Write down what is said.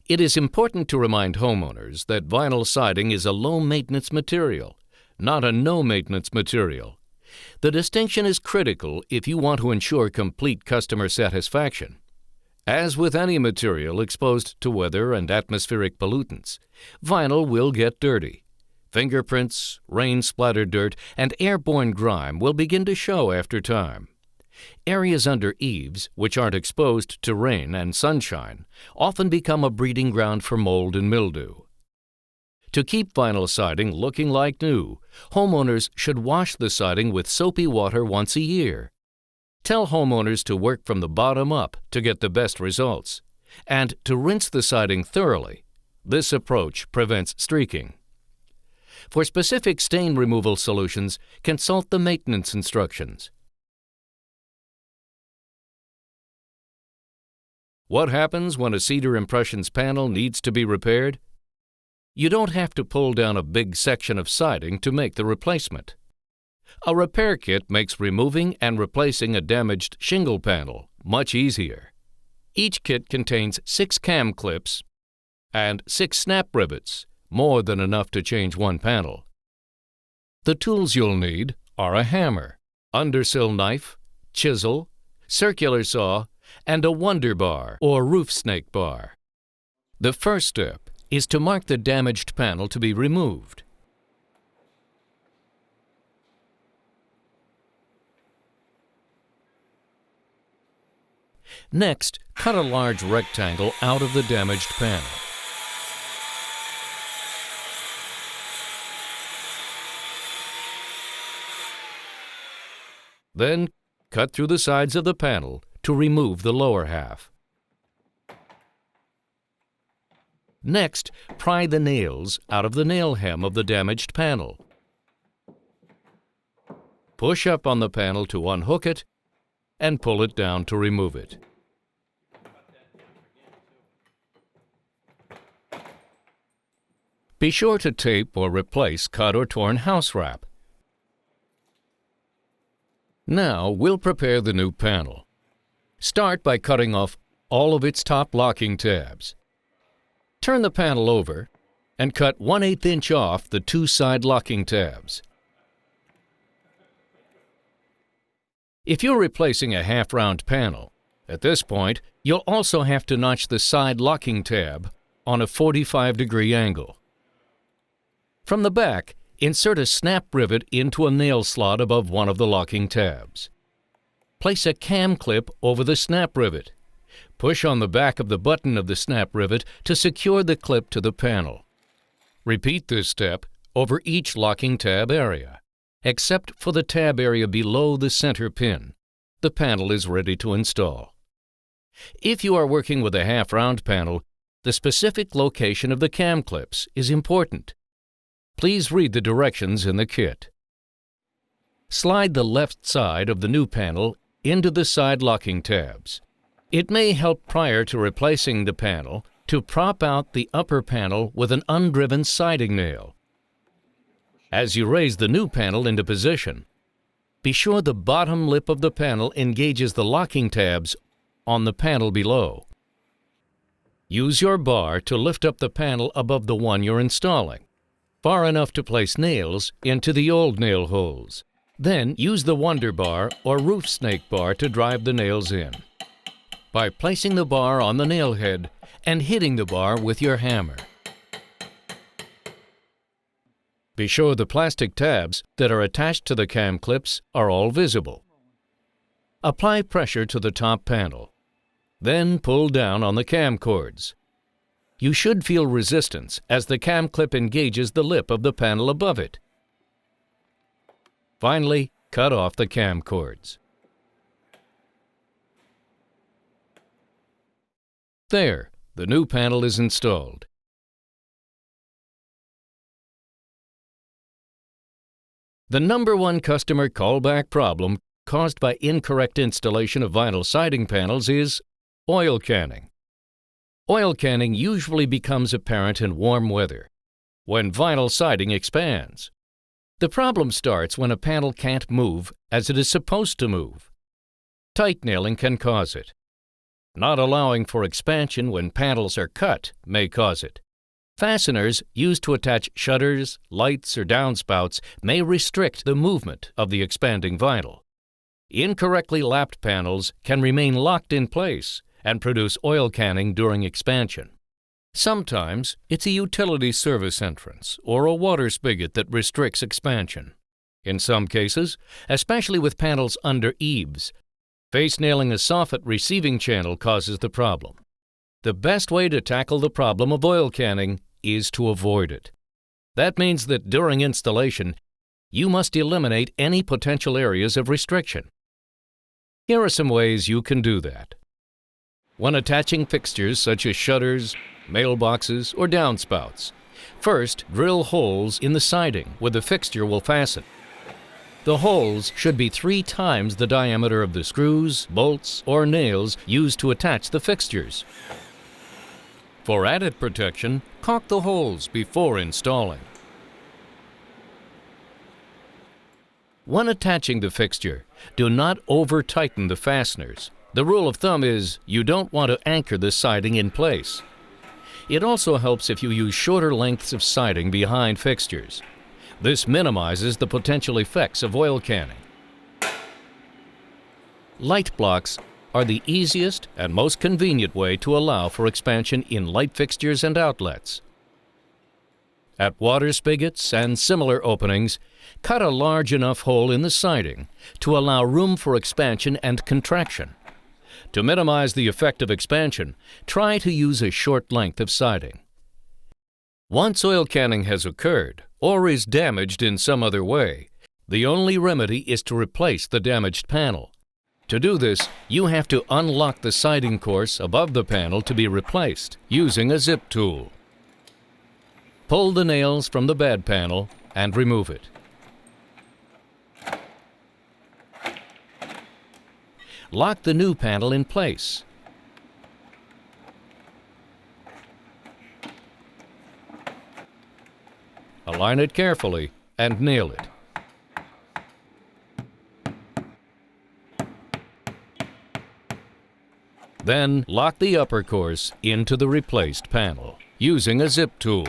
It is important to remind homeowners that vinyl siding is a low-maintenance material, not a no-maintenance material. The distinction is critical if you want to ensure complete customer satisfaction. As with any material exposed to weather and atmospheric pollutants, vinyl will get dirty. Fingerprints, rain-splattered dirt, and airborne grime will begin to show after time. Areas under eaves, which aren't exposed to rain and sunshine, often become a breeding ground for mold and mildew. To keep vinyl siding looking like new, homeowners should wash the siding with soapy water once a year. Tell homeowners to work from the bottom up to get the best results, and to rinse the siding thoroughly. This approach prevents streaking. For specific stain removal solutions, consult the maintenance instructions. What happens when a Cedar Impressions panel needs to be repaired? You don't have to pull down a big section of siding to make the replacement. A repair kit makes removing and replacing a damaged shingle panel much easier. Each kit contains 6 cam clips and 6 snap rivets, more than enough to change one panel. The tools you'll need are a hammer, undersill knife, chisel, circular saw, and a wonder bar or roof snake bar. The first step is to mark the damaged panel to be removed. Next, cut a large rectangle out of the damaged panel. Then, cut through the sides of the panel to remove the lower half. Next, pry the nails out of the nail hem of the damaged panel. Push up on the panel to unhook it and pull it down to remove it. Be sure to tape or replace cut or torn house wrap. Now we'll prepare the new panel. Start by cutting off all of its top locking tabs. Turn the panel over and cut 1/8 inch off the 2 side locking tabs. If you're replacing a half-round panel, at this point, you'll also have to notch the side locking tab on a 45-degree angle. From the back, insert a snap rivet into a nail slot above one of the locking tabs. Place a cam clip over the snap rivet. Push on the back of the button of the snap rivet to secure the clip to the panel. Repeat this step over each locking tab area, except for the tab area below the center pin. The panel is ready to install. If you are working with a half-round panel, the specific location of the cam clips is important. Please read the directions in the kit. Slide the left side of the new panel into the side locking tabs. It may help prior to replacing the panel to prop out the upper panel with an undriven siding nail. As you raise the new panel into position, be sure the bottom lip of the panel engages the locking tabs on the panel below. Use your bar to lift up the panel above the one you're installing, far enough to place nails into the old nail holes. Then use the wonder bar or roof snake bar to drive the nails in by placing the bar on the nail head and hitting the bar with your hammer. Be sure the plastic tabs that are attached to the cam clips are all visible. Apply pressure to the top panel. Then pull down on the cam cords. You should feel resistance as the cam clip engages the lip of the panel above it. Finally, cut off the cam cords. There, the new panel is installed. The #1 customer callback problem caused by incorrect installation of vinyl siding panels is oil canning. Oil canning usually becomes apparent in warm weather, when vinyl siding expands. The problem starts when a panel can't move as it is supposed to move. Tight nailing can cause it. Not allowing for expansion when panels are cut may cause it. Fasteners used to attach shutters, lights, or downspouts may restrict the movement of the expanding vinyl. Incorrectly lapped panels can remain locked in place and produce oil canning during expansion. Sometimes it's a utility service entrance or a water spigot that restricts expansion. In some cases, especially with panels under eaves, face nailing a soffit receiving channel causes the problem. The best way to tackle the problem of oil canning is to avoid it. That means that during installation, you must eliminate any potential areas of restriction. Here are some ways you can do that. When attaching fixtures such as shutters, mailboxes, or downspouts, first drill holes in the siding where the fixture will fasten. The holes should be 3 times the diameter of the screws, bolts, or nails used to attach the fixtures. For added protection, caulk the holes before installing. When attaching the fixture, do not over-tighten the fasteners. The rule of thumb is you don't want to anchor the siding in place. It also helps if you use shorter lengths of siding behind fixtures. This minimizes the potential effects of oil canning. Light blocks are the easiest and most convenient way to allow for expansion in light fixtures and outlets. At water spigots and similar openings, cut a large enough hole in the siding to allow room for expansion and contraction. To minimize the effect of expansion, try to use a short length of siding. Once oil canning has occurred or is damaged in some other way, the only remedy is to replace the damaged panel. To do this, you have to unlock the siding course above the panel to be replaced using a zip tool. Pull the nails from the bad panel and remove it. Lock the new panel in place. Align it carefully and nail it. Then lock the upper course into the replaced panel using a zip tool.